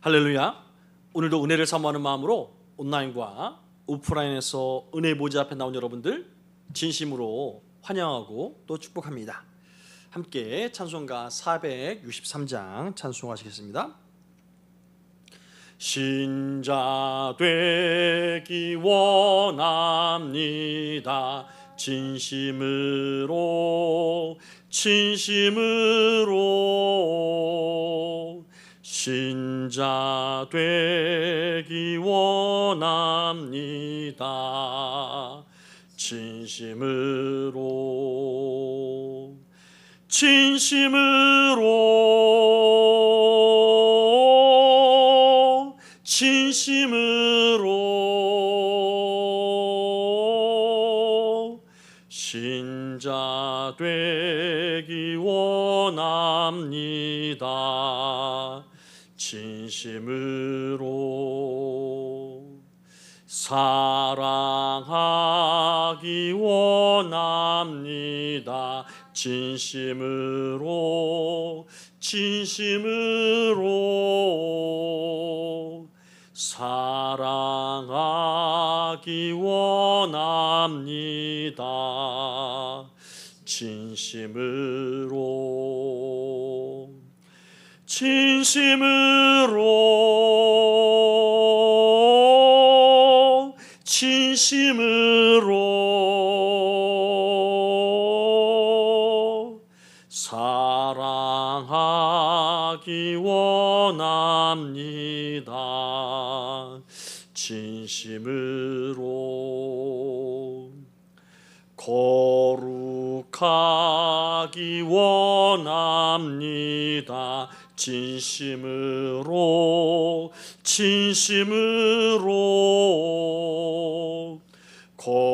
할렐루야. 오늘도 은혜를 사모하는 마음으로 온라인과 오프라인에서 은혜 보좌 앞에 나온 여러분들 진심으로 환영하고 또 축복합니다. 함께 찬송가 463장 찬송하시겠습니다. 신자 되기 원합니다. 진심으로 신자 되기 원합니다. 진심으로 신자 되기 원합니다. 진심으로 사랑하기 원합니다. 진심으로 사랑하기 원합니다. 진심으로 사랑하기 원합니다. 진심으로 거룩하기 원합니다. 진심으로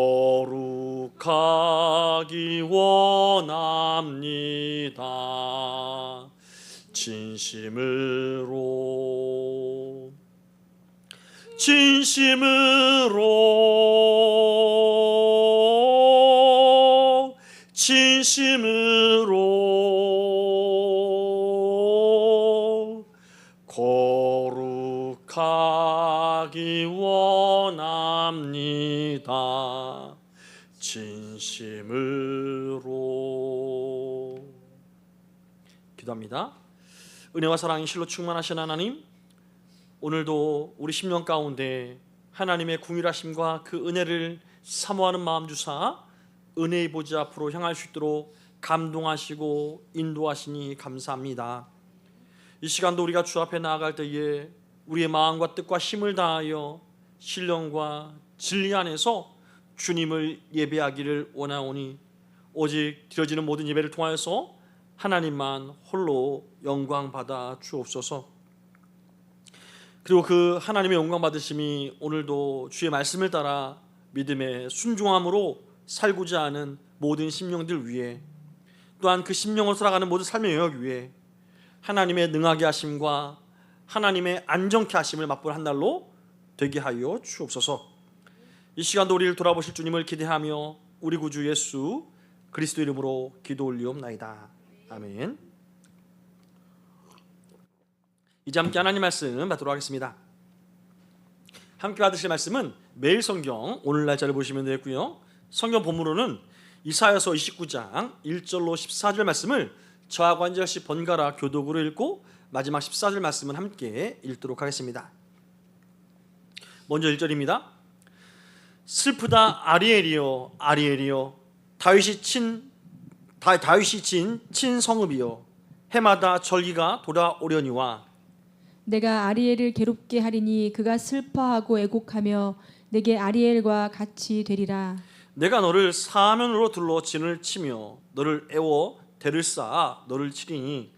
거룩하기 원합니다. 진심으로 거룩하기 원합니다. 진심으로 기도합니다. 은혜와 사랑이 실로 충만하신 하나님, 오늘도 우리 심령 가운데 하나님의 궁일하심과 그 은혜를 사모하는 마음 주사 은혜의 보좌 앞으로 향할 수 있도록 감동하시고 인도하시니 감사합니다. 이 시간도 우리가 주 앞에 나아갈 때에 우리의 마음과 뜻과 힘을 다하여 신령과 진리 안에서 주님을 예배하기를 원하오니 오직 드려지는 모든 예배를 통하여서 하나님만 홀로 영광 받아 주옵소서. 그리고 그 하나님의 영광 받으심이 오늘도 주의 말씀을 따라 믿음의 순종함으로 살고자 하는 모든 심령들 위에, 또한 그 심령을 살아가는 모든 삶의 영역 위에 하나님의 능하게 하심과 하나님의 안정케 하심을 맛볼 한 날로 되게 하여 주옵소서. 이 시간도 우리를 돌아보실 주님을 기대하며 우리 구주 예수 그리스도 이름으로 기도 올리옵나이다. 아멘. 이제 함께 하나님 말씀 받도록 하겠습니다. 함께 받으실 말씀은 매일 성경 오늘날 자를 보시면 되겠고요, 성경 본문으로는 이사야서 29장 1절로 14절 말씀을 저하고 한 절씩 번갈아 교독으로 읽고 마지막 14절 말씀은 함께 읽도록 하겠습니다. 먼저 1절입니다. 슬프다 아리엘이여 아리엘이여, 다윗이 진 친성읍이여, 해마다 절기가 돌아오려니와 내가 아리엘을 괴롭게 하리니 그가 슬퍼하고 애곡하며 내게 아리엘과 같이 되리라. 내가 너를 사면으로 둘러 진을 치며 너를 애워 대를 쌓아 너를 치리니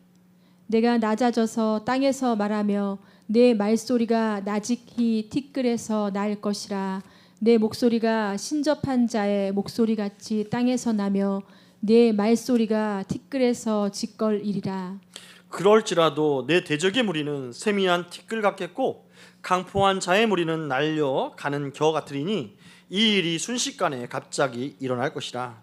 내가 낮아져서 땅에서 말하며 내 말소리가 나직히 티끌에서 날 것이라. 내 목소리가 신접한 자의 목소리같이 땅에서 나며 내 말소리가 티끌에서 짓걸이리라. 그럴지라도 내 대적의 무리는 세미한 티끌 같겠고 강포한 자의 무리는 날려가는 겨 같으리니 이 일이 순식간에 갑자기 일어날 것이라.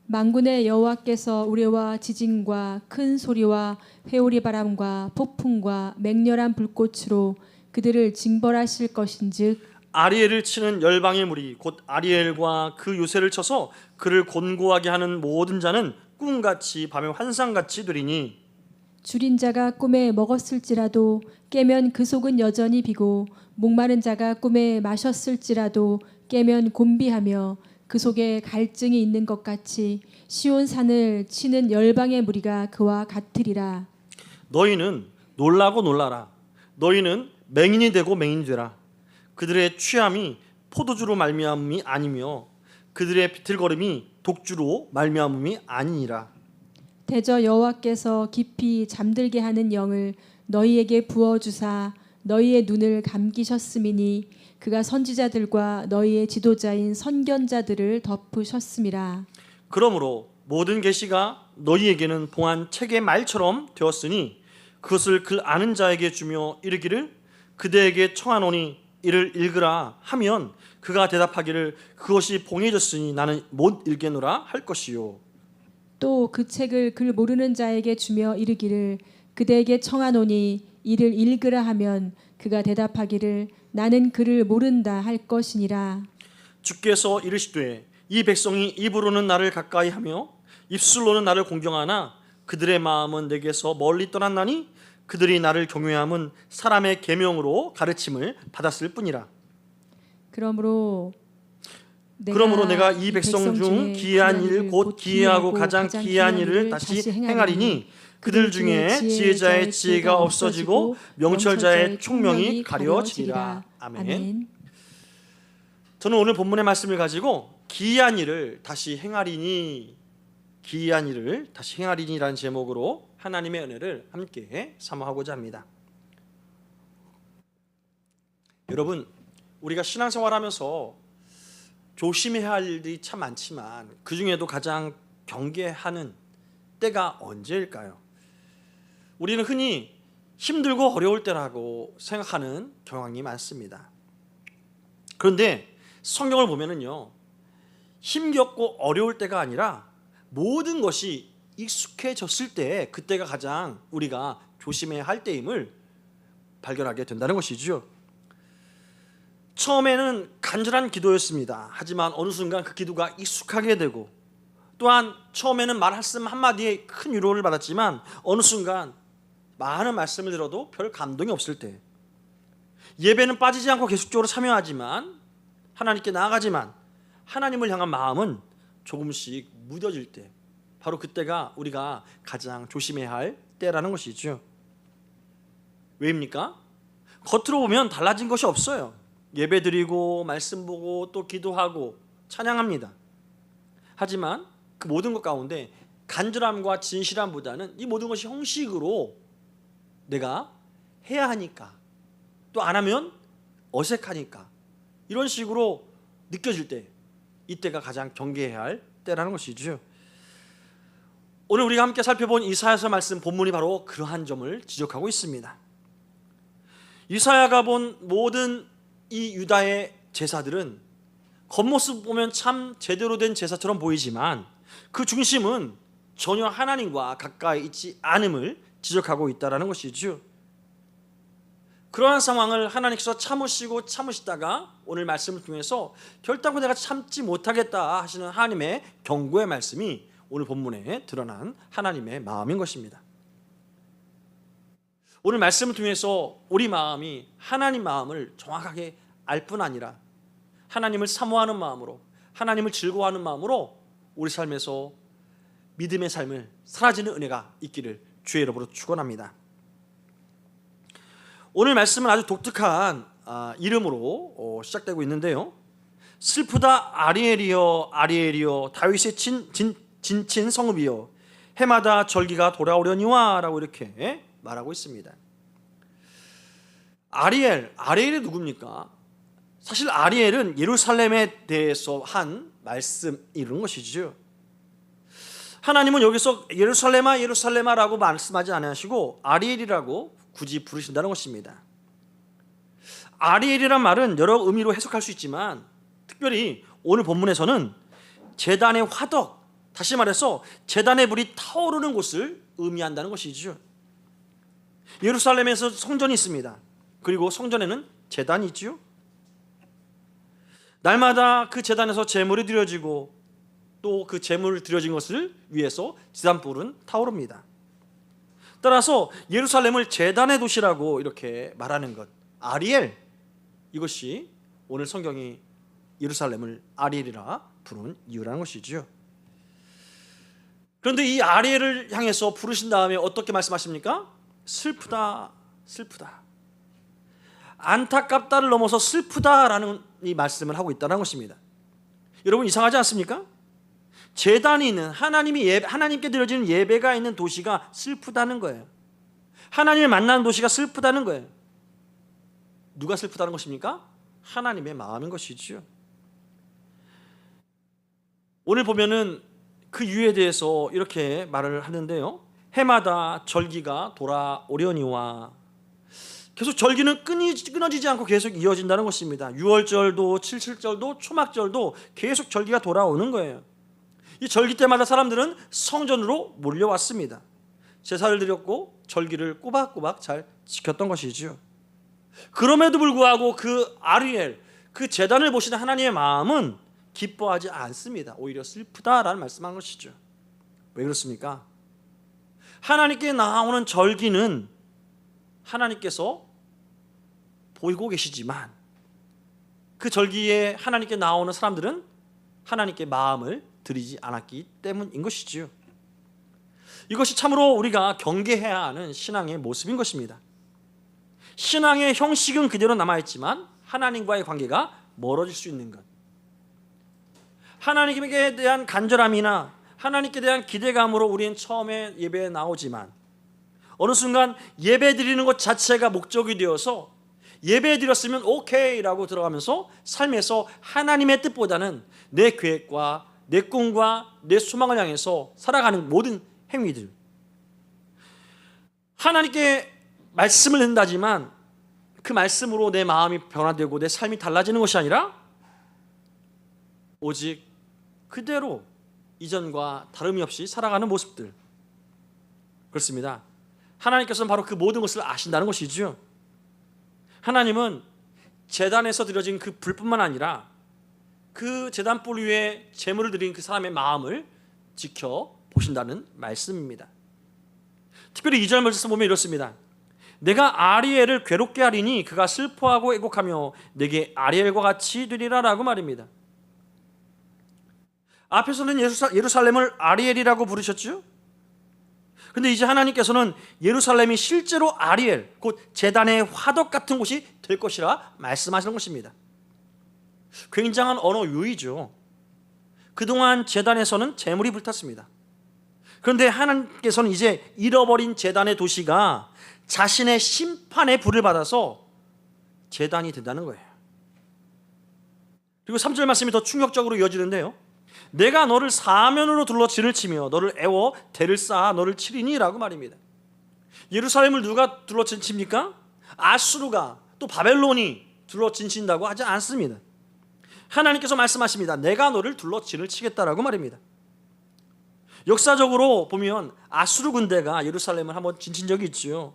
만군의 여호와께서 우레와 지진과 큰 소리와 회오리 바람과 폭풍과 맹렬한 불꽃으로 그들을 징벌하실 것인즉 아리엘을 치는 열방의 무리 곧 아리엘과 그 요새를 쳐서 그를 곤고하게 하는 모든 자는 꿈같이 밤의 환상같이 되리니 줄인 자가 꿈에 먹었을지라도 깨면 그 속은 여전히 비고 목마른 자가 꿈에 마셨을지라도 깨면 곤비하며 그 속에 갈증이 있는 것 같이 시온 산을 치는 열방의 무리가 그와 같으리라. 너희는 놀라고 놀라라. 너희는 맹인이 되고 맹인이 되라. 그들의 취함이 포도주로 말미암음이 아니며 그들의 비틀거림이 독주로 말미암음이 아니니라. 대저 여호와께서 깊이 잠들게 하는 영을 너희에게 부어 주사 너희의 눈을 감기셨음이니 그가 선지자들과 너희의 지도자인 선견자들을 덮으셨음이라. 그러므로 모든 계시가 너희에게는 봉한 책의 말처럼 되었으니 그것을 글 아는 자에게 주며 이르기를 그대에게 청하노니 이를 읽으라 하면 그가 대답하기를 그것이 봉해졌으니 나는 못 읽겠노라 할 것이요. 또 그 책을 글 모르는 자에게 주며 이르기를 그대에게 청하노니 이를 읽으라 하면 그가 대답하기를 나는 글을 모른다 할 것이니라. 주께서 이르시되 이 백성이 입으로는 나를 가까이 하며 입술로는 나를 공경하나 그들의 마음은 내게서 멀리 떠났나니 그들이 나를 경외함은 사람의 계명으로 가르침을 받았을 뿐이라. 그러므로 내가 이 백성 중 기이한 일 곧 기이하고 가장 기이한 일을 다시 행하리니 그들 중에 지혜자의 지혜가 없어지고 명철자의 총명이 가려지리라. 아멘. 저는 오늘 본문의 말씀을 가지고 기이한 일을 다시 행하리니 라는 제목으로 하나님의 은혜를 함께 사모하고자 합니다. 여러분, 우리가 신앙생활하면서 조심해야 할 일들이 참 많지만 그 중에도 가장 경계하는 때가 언제일까요? 우리는 흔히 힘들고 어려울 때라고 생각하는 경향이 많습니다. 그런데 성경을 보면은요, 힘겹고 어려울 때가 아니라 모든 것이 익숙해졌을 때 그때가 가장 우리가 조심해야 할 때임을 발견하게 된다는 것이죠. 처음에는 간절한 기도였습니다. 하지만 어느 순간 그 기도가 익숙하게 되고 또한 처음에는 말씀 한마디에 큰 위로를 받았지만 어느 순간 많은 말씀을 들어도 별 감동이 없을 때 예배는 빠지지 않고 계속적으로 참여하지만 하나님께 나아가지만 하나님을 향한 마음은 조금씩 무뎌질 때 바로 그때가 우리가 가장 조심해야 할 때라는 것이죠. 왜입니까? 겉으로 보면 달라진 것이 없어요. 예배드리고 말씀 보고 또 기도하고 찬양합니다. 하지만 그 모든 것 가운데 간절함과 진실함보다는 이 모든 것이 형식으로 내가 해야 하니까 또 안 하면 어색하니까 이런 식으로 느껴질 때 이때가 가장 경계해야 할 때라는 것이죠. 오늘 우리가 함께 살펴본 이사야서 말씀 본문이 바로 그러한 점을 지적하고 있습니다. 이사야가 본 모든 이 유다의 제사들은 겉모습 보면 참 제대로 된 제사처럼 보이지만 그 중심은 전혀 하나님과 가까이 있지 않음을 지적하고 있다는 것이죠. 그러한 상황을 하나님께서 참으시다가 오늘 말씀을 통해서 결단코 내가 참지 못하겠다 하시는 하나님의 경고의 말씀이 오늘 본문에 드러난 하나님의 마음인 것입니다. 오늘 말씀을 통해서 우리 마음이 하나님 마음을 정확하게 알 뿐 아니라 하나님을 사모하는 마음으로 하나님을 즐거워하는 마음으로 우리 삶에서 믿음의 삶을 사라지는 은혜가 있기를 주의 이름으로 축원합니다. 오늘 말씀은 아주 독특한 이름으로 시작되고 있는데요. 슬프다 아리엘이여 아리엘이여 다윗의 진친 성읍이여 해마다 절기가 돌아오려니와 라고 이렇게 말하고 있습니다. 아리엘이 누굽니까? 사실 아리엘은 예루살렘에 대해서 한 말씀 이런 것이죠. 하나님은 여기서 예루살렘아라고 말씀하지 않으시고 아리엘이라고 굳이 부르신다는 것입니다. 아리엘이란 말은 여러 의미로 해석할 수 있지만 특별히 오늘 본문에서는 제단의 화덕, 다시 말해서 제단의 불이 타오르는 곳을 의미한다는 것이죠. 예루살렘에서 성전이 있습니다. 그리고 성전에는 제단이 있죠. 날마다 그 제단에서 제물이 드려지고 또 그 제물을 드려진 것을 위해서 제단불은 타오릅니다. 따라서 예루살렘을 제단의 도시라고 이렇게 말하는 것, 아리엘, 이것이 오늘 성경이 예루살렘을 아리엘이라 부르는 이유라는 것이죠. 그런데 이 아리엘을 향해서 부르신 다음에 어떻게 말씀하십니까? 슬프다, 슬프다. 안타깝다를 넘어서 슬프다라는 이 말씀을 하고 있다는 것입니다. 여러분, 이상하지 않습니까? 제단이 있는 하나님께 드려지는 예배가 있는 도시가 슬프다는 거예요. 하나님을 만나는 도시가 슬프다는 거예요. 누가 슬프다는 것입니까? 하나님의 마음인 것이죠. 오늘 보면은 그 이유에 대해서 이렇게 말을 하는데요. 해마다 절기가 돌아오려니와, 계속 절기는 끊어지지 않고 계속 이어진다는 것입니다. 6월절도 77절도 초막절도 계속 절기가 돌아오는 거예요. 이 절기 때마다 사람들은 성전으로 몰려왔습니다. 제사를 드렸고 절기를 꼬박꼬박 잘 지켰던 것이죠. 그럼에도 불구하고 그 아리엘, 그 제단을 보시는 하나님의 마음은 기뻐하지 않습니다. 오히려 슬프다라는 말씀한 것이죠. 왜 그렇습니까? 하나님께 나오는 절기는 하나님께서 보이고 계시지만 그 절기에 하나님께 나오는 사람들은 하나님께 마음을 드리지 않았기 때문인 것이지요. 이것이 참으로 우리가 경계해야 하는 신앙의 모습인 것입니다. 신앙의 형식은 그대로 남아있지만 하나님과의 관계가 멀어질 수 있는 것, 하나님께 대한 간절함이나 하나님께 대한 기대감으로 우리는 처음에 예배에 나오지만 어느 순간 예배 드리는 것 자체가 목적이 되어서 예배 드렸으면 오케이라고 들어가면서 삶에서 하나님의 뜻보다는 내 계획과 내 꿈과 내 소망을 향해서 살아가는 모든 행위들, 하나님께 말씀을 듣는다지만 그 말씀으로 내 마음이 변화되고 내 삶이 달라지는 것이 아니라 오직 그대로 이전과 다름이 없이 살아가는 모습들, 그렇습니다. 하나님께서는 바로 그 모든 것을 아신다는 것이죠. 하나님은 제단에서 드려진 그 불뿐만 아니라 그 제단불 위에 제물을 드린 그 사람의 마음을 지켜보신다는 말씀입니다. 특별히 2절 말씀 보면 이렇습니다. 내가 아리엘을 괴롭게 하리니 그가 슬퍼하고 애곡하며 내게 아리엘과 같이 되리라 라고 말입니다. 앞에서는 예루살렘을 아리엘이라고 부르셨죠. 근데 이제 하나님께서는 예루살렘이 실제로 아리엘, 곧 제단의 화덕 같은 곳이 될 것이라 말씀하시는 것입니다. 굉장한 언어 유희죠. 그동안 제단에서는 재물이 불탔습니다. 그런데 하나님께서는 이제 잃어버린 제단의 도시가 자신의 심판의 불을 받아서 제단이 된다는 거예요. 그리고 3절 말씀이 더 충격적으로 이어지는데요. 내가 너를 사면으로 둘러 진을 치며 너를 애워 대를 쌓아 너를 치리니 라고 말입니다. 예루살렘을 누가 둘러 진칩니까? 아수르가, 또 바벨론이 둘러 진친다고 하지 않습니다. 하나님께서 말씀하십니다. 내가 너를 둘러 진을 치겠다라고 말입니다. 역사적으로 보면 아수르 군대가 예루살렘을 한번 진친 적이 있죠.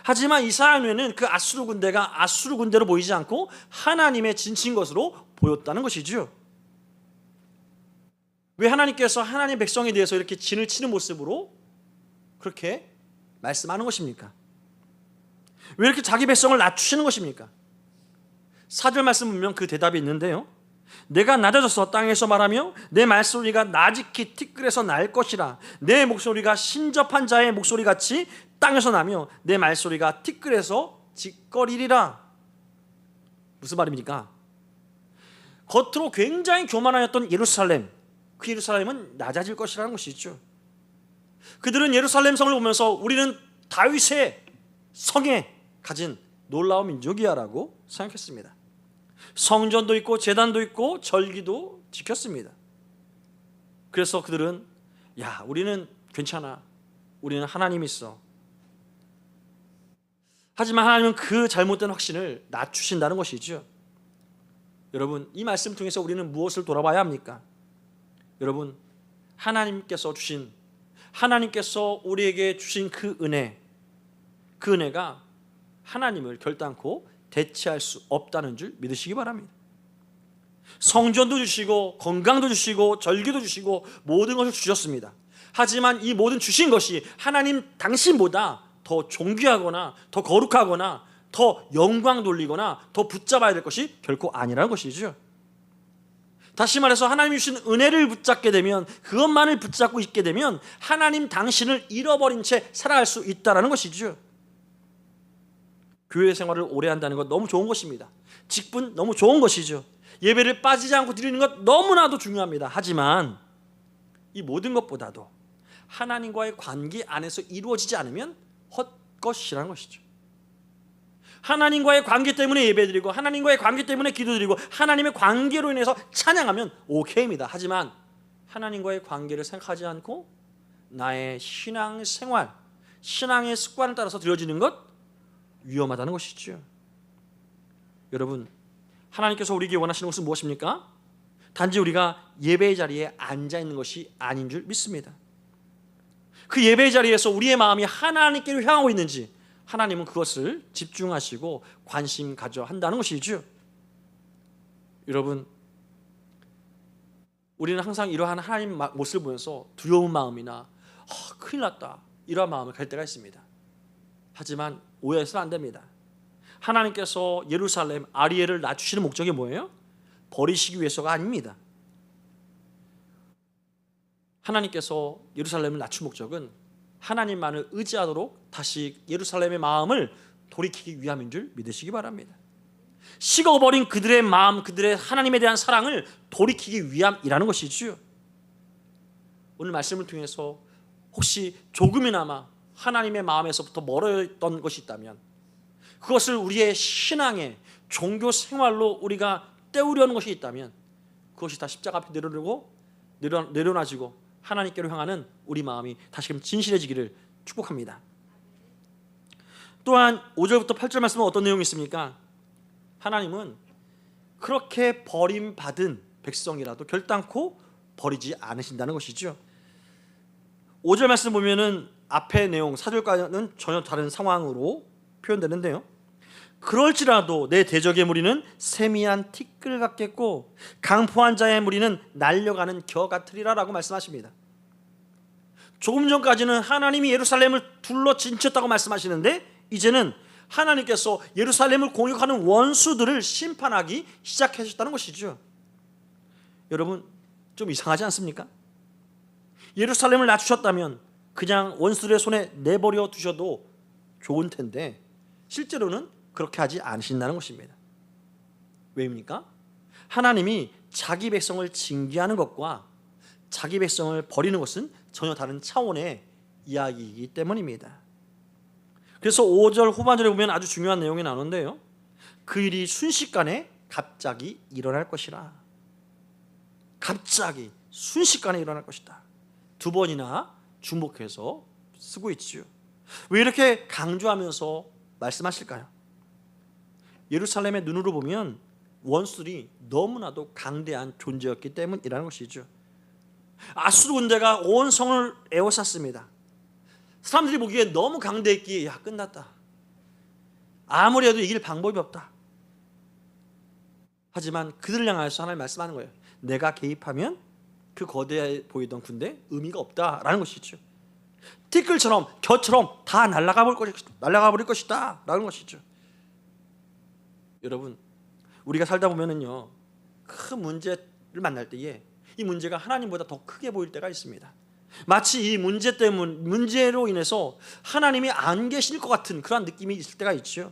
하지만 이사야 눈에는 그 아수르 군대가 아수르 군대로 보이지 않고 하나님의 진친 것으로 보였다는 것이죠. 왜 하나님께서 하나님의 백성에 대해서 이렇게 진을 치는 모습으로 그렇게 말씀하는 것입니까? 왜 이렇게 자기 백성을 낮추시는 것입니까? 4절 말씀 보면 그 대답이 있는데요. 내가 낮아져서 땅에서 말하며 내 말소리가 나직히 티끌에서 날 것이라. 내 목소리가 신접한 자의 목소리같이 땅에서 나며 내 말소리가 티끌에서 짓거리리라. 무슨 말입니까? 겉으로 굉장히 교만하였던 예루살렘, 그 예루살렘은 낮아질 것이라는 것이죠. 그들은 예루살렘 성을 보면서 우리는 다윗의 성에 가진 놀라운 민족이야 라고 생각했습니다. 성전도 있고 제단도 있고 절기도 지켰습니다. 그래서 그들은 야, 우리는 괜찮아, 우리는 하나님이 있어. 하지만 하나님은 그 잘못된 확신을 낮추신다는 것이죠. 여러분, 이 말씀 통해서 우리는 무엇을 돌아봐야 합니까? 여러분, 하나님께서 우리에게 주신 그 은혜가 하나님을 결단코 대체할 수 없다는 줄 믿으시기 바랍니다. 성전도 주시고 건강도 주시고 절기도 주시고 모든 것을 주셨습니다. 하지만 이 모든 주신 것이 하나님 당신보다 더 존귀하거나 더 거룩하거나 더 영광 돌리거나 더 붙잡아야 될 것이 결코 아니라는 것이죠. 다시 말해서 하나님이 주신 은혜를 붙잡게 되면, 그것만을 붙잡고 있게 되면 하나님 당신을 잃어버린 채 살아갈 수 있다는 것이죠. 교회 생활을 오래 한다는 것 너무 좋은 것입니다. 직분 너무 좋은 것이죠. 예배를 빠지지 않고 드리는 것 너무나도 중요합니다. 하지만 이 모든 것보다도 하나님과의 관계 안에서 이루어지지 않으면 헛것이라는 것이죠. 하나님과의 관계 때문에 예배드리고 하나님과의 관계 때문에 기도드리고 하나님의 관계로 인해서 찬양하면 오케이입니다. 하지만 하나님과의 관계를 생각하지 않고 나의 신앙생활, 신앙의 습관을 따라서 드려지는 것 위험하다는 것이죠. 여러분, 하나님께서 우리에게 원하시는 것은 무엇입니까? 단지 우리가 예배의 자리에 앉아있는 것이 아닌 줄 믿습니다. 그 예배의 자리에서 우리의 마음이 하나님께로 향하고 있는지 하나님은 그것을 집중하시고 관심 가져 한다는 것이죠. 여러분, 우리는 항상 이러한 하나님 모습을 보면서 두려운 마음이나 큰일 났다 이러한 마음을 갈 때가 있습니다. 하지만 오해해서는 안 됩니다. 하나님께서 예루살렘 아리엘을 낮추시는 목적이 뭐예요? 버리시기 위해서가 아닙니다. 하나님께서 예루살렘을 낮춘 목적은 하나님만을 의지하도록 다시 예루살렘의 마음을 돌이키기 위함인 줄 믿으시기 바랍니다. 식어버린 그들의 마음, 그들의 하나님에 대한 사랑을 돌이키기 위함이라는 것이지요. 오늘 말씀을 통해서 혹시 조금이나마 하나님의 마음에서부터 멀어졌던 것이 있다면 그것을 우리의 신앙의 종교 생활로 우리가 때우려는 것이 있다면 그것이 다 십자가 앞에 내려놔지고 하나님께로 향하는 우리 마음이 다시금 진실해지기를 축복합니다. 또한 5절부터 8절 말씀은 어떤 내용이 있습니까? 하나님은 그렇게 버림받은 백성이라도 결단코 버리지 않으신다는 것이죠. 5절 말씀 보면은 앞의 내용 4절과는 전혀 다른 상황으로 표현되는데요. 그럴지라도 내 대적의 무리는 세미한 티끌 같겠고 강포한 자의 무리는 날려가는 겨 같으리라 라고 말씀하십니다. 조금 전까지는 하나님이 예루살렘을 둘러 진쳤다고 말씀하시는데 이제는 하나님께서 예루살렘을 공격하는 원수들을 심판하기 시작하셨다는 것이죠. 여러분, 좀 이상하지 않습니까? 예루살렘을 낮추셨다면 그냥 원수들의 손에 내버려 두셔도 좋은 텐데 실제로는 그렇게 하지 않으신다는 것입니다. 왜입니까? 하나님이 자기 백성을 징계하는 것과 자기 백성을 버리는 것은 전혀 다른 차원의 이야기이기 때문입니다. 그래서 5절 후반절에 보면 아주 중요한 내용이 나오는데요. 그 일이 순식간에 갑자기 일어날 것이라. 갑자기 순식간에 일어날 것이다. 두 번이나 주목해서 쓰고 있지요. 왜 이렇게 강조하면서 말씀하실까요? 예루살렘의 눈으로 보면 원수들이 너무나도 강대한 존재였기 때문이라는 것이죠. 아수르 군대가 온 성을 에워쌌습니다. 사람들이 보기에 너무 강대했기에 야 끝났다. 아무리 해도 이길 방법이 없다. 하지만 그들을 향하여서 하나님 말씀하는 거예요. 내가 개입하면 그 거대해 보이던 군대 의미가 없다라는 것이죠. 티끌처럼 겨처럼 다 날아가 버릴 것이다 라는 것이죠. 여러분, 우리가 살다 보면은요 큰 문제를 만날 때에 이 문제가 하나님보다 더 크게 보일 때가 있습니다. 마치 이 문제로 인해서 하나님이 안 계실 것 같은 그런 느낌이 있을 때가 있죠.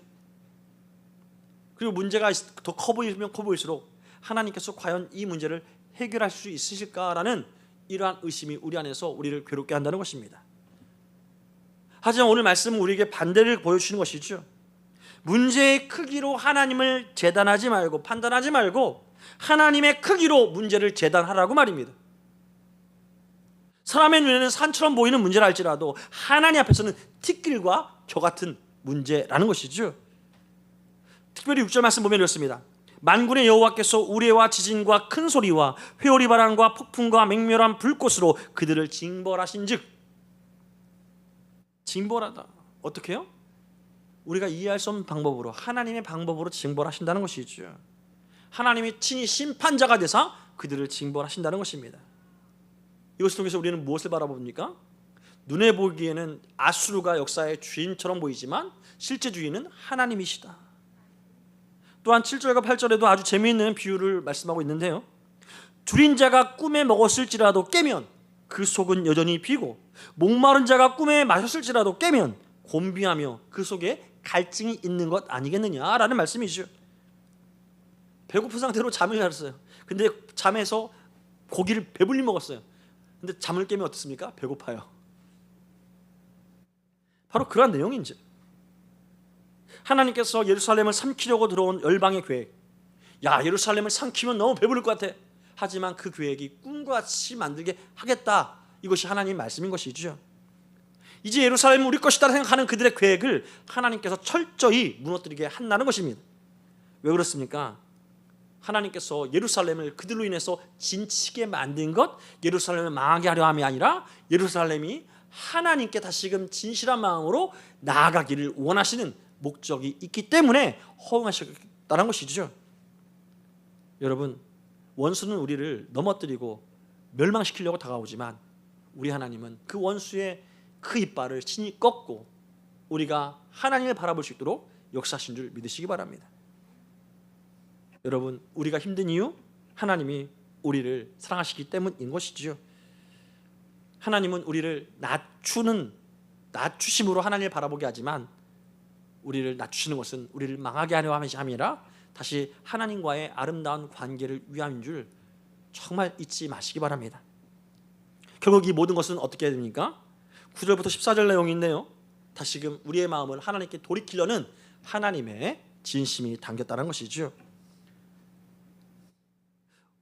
그리고 문제가 더 커 보이면 커 보일수록 하나님께서 과연 이 문제를 해결할 수 있으실까라는 이러한 의심이 우리 안에서 우리를 괴롭게 한다는 것입니다. 하지만 오늘 말씀은 우리에게 반대를 보여주시는 것이죠. 문제의 크기로 하나님을 재단하지 말고 판단하지 말고 하나님의 크기로 문제를 재단하라고 말입니다. 사람의 눈에는 산처럼 보이는 문제라 할지라도 하나님 앞에서는 티끌과 겨 같은 문제라는 것이죠. 특별히 6절 말씀 보면 이렇습니다. 만군의 여호와께서 우레와 지진과 큰 소리와 회오리 바람과 폭풍과 맹렬한 불꽃으로 그들을 징벌하신즉. 징벌하다. 어떻게 해요? 우리가 이해할 수 없는 방법으로, 하나님의 방법으로 징벌하신다는 것이죠. 하나님이 친히 심판자가 되사 그들을 징벌하신다는 것입니다. 이것을 통해서 우리는 무엇을 바라봅니까? 눈에 보기에는 아수르가 역사의 주인처럼 보이지만 실제 주인은 하나님이시다. 또한 7절과 8절에도 아주 재미있는 비유를 말씀하고 있는데요, 줄인 자가 꿈에 먹었을지라도 깨면 그 속은 여전히 비고, 목마른 자가 꿈에 마셨을지라도 깨면 곤비하며 그 속에 갈증이 있는 것 아니겠느냐라는 말씀이죠. 배고픈 상태로 잠을 잤어요. 근데 잠에서 고기를 배불리 먹었어요. 근데 잠을 깨면 어떻습니까? 배고파요. 바로 그러한 내용인지, 하나님께서 예루살렘을 삼키려고 들어온 열방의 계획, 야, 예루살렘을 삼키면 너무 배부를 것 같아. 하지만 그 계획이 꿈과 같이 만들게 하겠다. 이것이 하나님의 말씀인 것이죠. 이제 예루살렘은 우리 것이다 생각하는 그들의 계획을 하나님께서 철저히 무너뜨리게 한다는 것입니다. 왜 그렇습니까? 하나님께서 예루살렘을 그들로 인해서 진치게 만든 것, 예루살렘을 망하게 하려 함이 아니라 예루살렘이 하나님께 다시금 진실한 마음으로 나아가기를 원하시는 목적이 있기 때문에 허용하셨다는 것이죠. 여러분, 원수는 우리를 넘어뜨리고 멸망시키려고 다가오지만 우리 하나님은 그 원수의 그 이빨을 친히 꺾고 우리가 하나님을 바라볼 수 있도록 역사하신 줄 믿으시기 바랍니다. 여러분, 우리가 힘든 이유, 하나님이 우리를 사랑하시기 때문인 것이지요. 하나님은 우리를 낮추심으로 하나님을 바라보게 하지만, 우리를 낮추시는 것은 우리를 망하게 하려 함이 아니라 다시 하나님과의 아름다운 관계를 위함인 줄 정말 잊지 마시기 바랍니다. 결국 이 모든 것은 어떻게 해야 됩니까? 9절부터 14절 내용인데요, 다시금 우리의 마음을 하나님께 돌이키려는 하나님의 진심이 담겼다는 것이죠.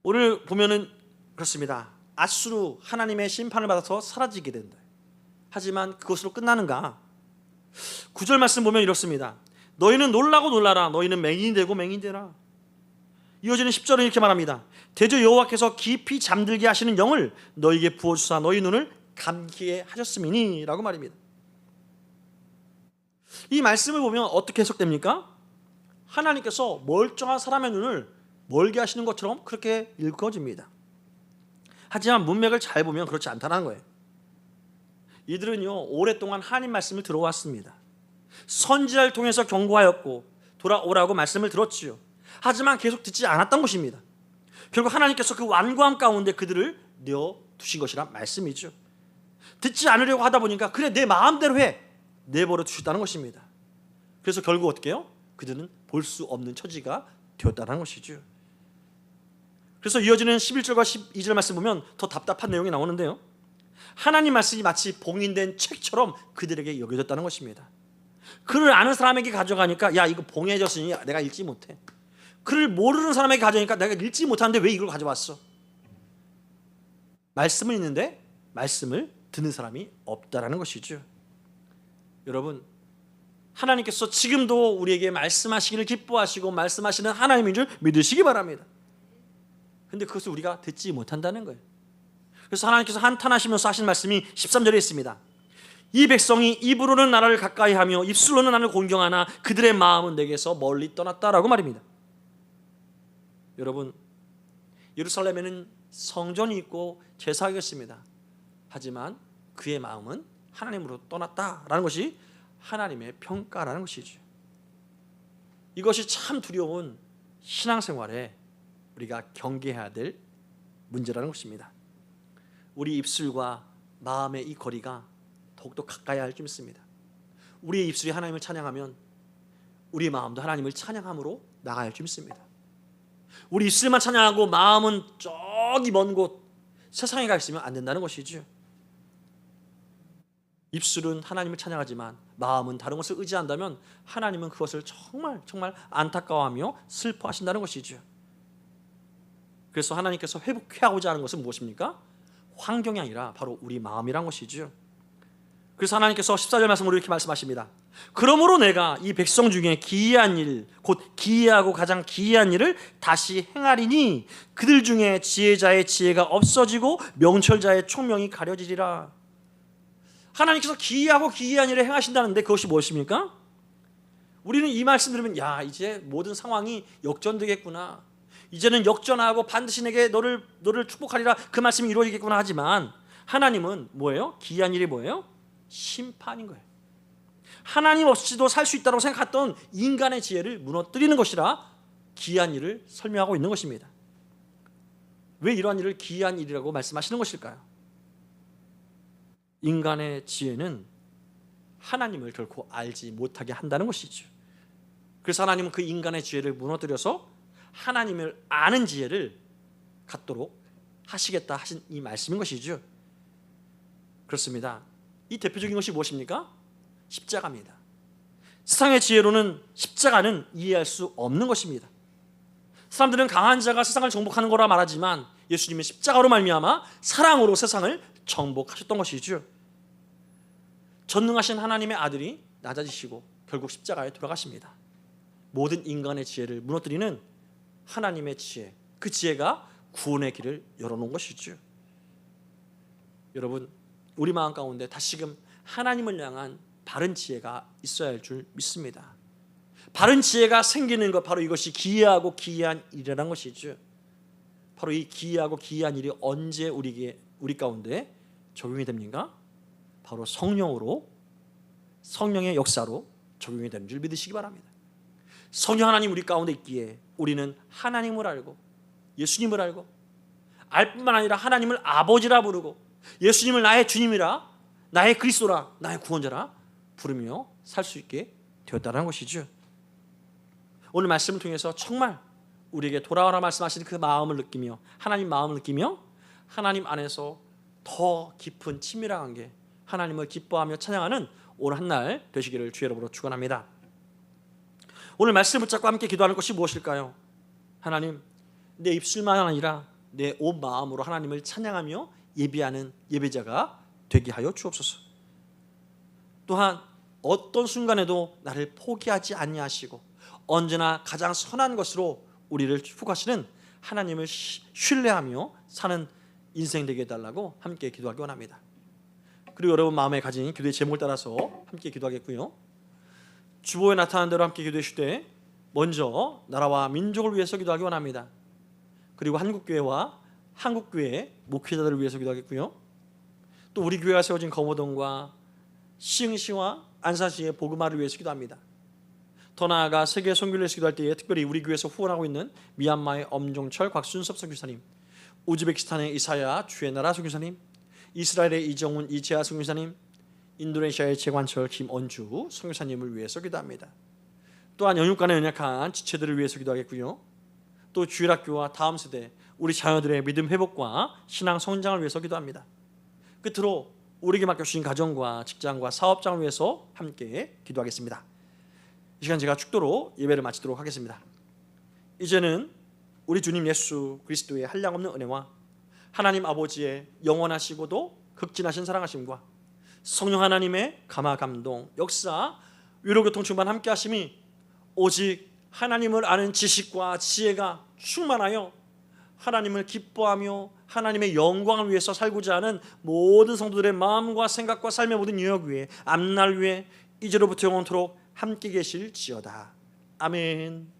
오늘 보면은 그렇습니다. 아수르 하나님의 심판을 받아서 사라지게 된다. 하지만 그것으로 끝나는가? 9절 말씀 보면 이렇습니다. 너희는 놀라고 놀라라. 너희는 맹인이 되고 맹인이 되라. 이어지는 10절은 이렇게 말합니다. 대저 여호와께서 깊이 잠들게 하시는 영을 너희에게 부어주사 너희 눈을 감기게 하셨음이니 라고 말입니다. 이 말씀을 보면 어떻게 해석됩니까? 하나님께서 멀쩡한 사람의 눈을 멀게 하시는 것처럼 그렇게 읽어집니다. 하지만 문맥을 잘 보면 그렇지 않다는 거예요. 이들은요, 오랫동안 하나님 말씀을 들어왔습니다. 선지자를 통해서 경고하였고 돌아오라고 말씀을 들었지요. 하지만 계속 듣지 않았던 것입니다. 결국 하나님께서 그 완고함 가운데 그들을 내어두신 것이란 말씀이죠. 듣지 않으려고 하다 보니까 그래 내 마음대로 해, 내버려 두셨다는 것입니다. 그래서 결국 어떻게 해요? 그들은 볼 수 없는 처지가 되었다는 것이죠. 그래서 이어지는 11절과 12절 말씀 보면 더 답답한 내용이 나오는데요, 하나님 말씀이 마치 봉인된 책처럼 그들에게 여겨졌다는 것입니다. 글을 아는 사람에게 가져가니까 야, 이거 봉해졌으니 내가 읽지 못해. 글을 모르는 사람에게 가져가니까 내가 읽지 못하는데 왜 이걸 가져왔어? 말씀은 있는데 말씀을 듣는 사람이 없다라는 것이죠. 여러분, 하나님께서 지금도 우리에게 말씀하시기를 기뻐하시고 말씀하시는 하나님인 줄 믿으시기 바랍니다. 근데 그것을 우리가 듣지 못한다는 거예요. 그래서 하나님께서 한탄하시면서 하신 말씀이 13절에 있습니다. 이 백성이 입으로는 나를 가까이 하며 입술로는 나를 공경하나 그들의 마음은 내게서 멀리 떠났다라고 말입니다. 여러분, 예루살렘에는 성전이 있고 제사가 있습니다. 하지만 그의 마음은 하나님으로 떠났다라는 것이 하나님의 평가라는 것이죠. 이것이 참 두려운 신앙생활에 우리가 경계해야 될 문제라는 것입니다. 우리 입술과 마음의 이 거리가 더욱더 가까이 할 줄 믿습니다. 우리의 입술이 하나님을 찬양하면 우리의 마음도 하나님을 찬양함으로 나가야 할 줄 믿습니다. 우리 입술만 찬양하고 마음은 저기 먼 곳 세상에 가 있으면 안 된다는 것이죠. 입술은 하나님을 찬양하지만 마음은 다른 것을 의지한다면 하나님은 그것을 정말 정말 안타까워하며 슬퍼하신다는 것이죠. 그래서 하나님께서 회복하고자 하는 것은 무엇입니까? 환경이 아니라 바로 우리 마음이란 것이죠. 그래서 하나님께서 14절 말씀으로 이렇게 말씀하십니다. 그러므로 내가 이 백성 중에 기이한 일, 곧 기이하고 가장 기이한 일을 다시 행하리니 그들 중에 지혜자의 지혜가 없어지고 명철자의 총명이 가려지리라. 하나님께서 기이하고 기이한 일을 행하신다는데 그것이 무엇입니까? 우리는 이 말씀 들으면 야, 이제 모든 상황이 역전되겠구나, 이제는 역전하고 반드시 내게 너를 축복하리라, 그 말씀이 이루어지겠구나 하지만 하나님은 뭐예요? 기이한 일이 뭐예요? 심판인 거예요. 하나님 없이도 살 수 있다고 생각했던 인간의 지혜를 무너뜨리는 것이라 기이한 일을 설명하고 있는 것입니다. 왜 이러한 일을 기이한 일이라고 말씀하시는 것일까요? 인간의 지혜는 하나님을 결코 알지 못하게 한다는 것이죠. 그래서 하나님은 그 인간의 지혜를 무너뜨려서 하나님을 아는 지혜를 갖도록 하시겠다 하신 이 말씀인 것이죠. 그렇습니다. 이 대표적인 것이 무엇입니까? 십자가입니다. 세상의 지혜로는 십자가는 이해할 수 없는 것입니다. 사람들은 강한 자가 세상을 정복하는 거라 말하지만 예수님은 십자가로 말미암아 사랑으로 세상을 정복하셨던 것이죠. 전능하신 하나님의 아들이 낮아지시고 결국 십자가에 돌아가십니다. 모든 인간의 지혜를 무너뜨리는 하나님의 지혜, 그 지혜가 구원의 길을 열어놓은 것이죠. 여러분, 우리 마음 가운데 다시금 하나님을 향한 바른 지혜가 있어야 할 줄 믿습니다. 바른 지혜가 생기는 것, 바로 이것이 기이하고 기이한 일이라는 것이죠. 바로 이 기이하고 기이한 일이 언제 우리 가운데 적용이 됩니까? 바로 성령의 역사로 적용이 되는 줄 믿으시기 바랍니다. 성령 하나님 우리 가운데 있기에 우리는 하나님을 알고 예수님을 알고 알 뿐만 아니라 하나님을 아버지라 부르고 예수님을 나의 주님이라, 나의 그리스도라, 나의 구원자라 부르며 살 수 있게 되었다는 것이죠. 오늘 말씀을 통해서 정말 우리에게 돌아오라 말씀하시는 그 마음을 느끼며, 하나님 마음을 느끼며 하나님 안에서 더 깊은 친밀한 관계, 하나님을 기뻐하며 찬양하는 오늘 한 날 되시기를 주의 이름으로 축원합니다. 오늘 말씀을 붙잡고 함께 기도하는 것이 무엇일까요? 하나님, 내 입술만 아니라 내 온 마음으로 하나님을 찬양하며 예배하는 예배자가 되게 하여 주옵소서. 또한 어떤 순간에도 나를 포기하지 아니하시고 언제나 가장 선한 것으로 우리를 축복하시는 하나님을 신뢰하며 사는 인생 되게 해달라고 함께 기도하기 원합니다. 그리고 여러분 마음에 가진 기도의 제목을 따라서 함께 기도하겠고요. 주보에 나타난 대로 함께 기도해 주되, 먼저 나라와 민족을 위해서 기도하기 원합니다. 그리고 한국교회와 한국교회 목회자들을 위해서 기도하겠고요. 또 우리 교회가 세워진 거모동과 시흥시와 안산시의 복음화를 위해서 기도합니다. 더 나아가 세계 선교를 위해서 기도할 때에 특별히 우리 교회에서 후원하고 있는 미얀마의 엄종철 곽순섭 선교사님, 우즈베키스탄의 이사야 주애나라 선교사님, 이스라엘의 이정훈 이재하 선교사님, 인도네시아의 재관철 김언주 선교사님을 위해서 기도합니다. 또한 영육간에 연약한 지체들을 위해서 기도하겠고요. 또 주일학교와 다음 세대 우리 자녀들의 믿음 회복과 신앙 성장을 위해서 기도합니다. 끝으로 우리에게 맡겨주신 가정과 직장과 사업장을 위해서 함께 기도하겠습니다. 이 시간 제가 축도로 예배를 마치도록 하겠습니다. 이제는 우리 주님 예수 그리스도의 한량없는 은혜와 하나님 아버지의 영원하시고도 극진하신 사랑하심과 성령 하나님의 감화 감동 역사 위로교통 충만 함께 하심이 오직 하나님을 아는 지식과 지혜가 충만하여 하나님을 기뻐하며 하나님의 영광을 위해서 살고자 하는 모든 성도들의 마음과 생각과 삶의 모든 유역 위에 앞날 위에 이제로부터 영원토록 함께 계실지어다. 아멘.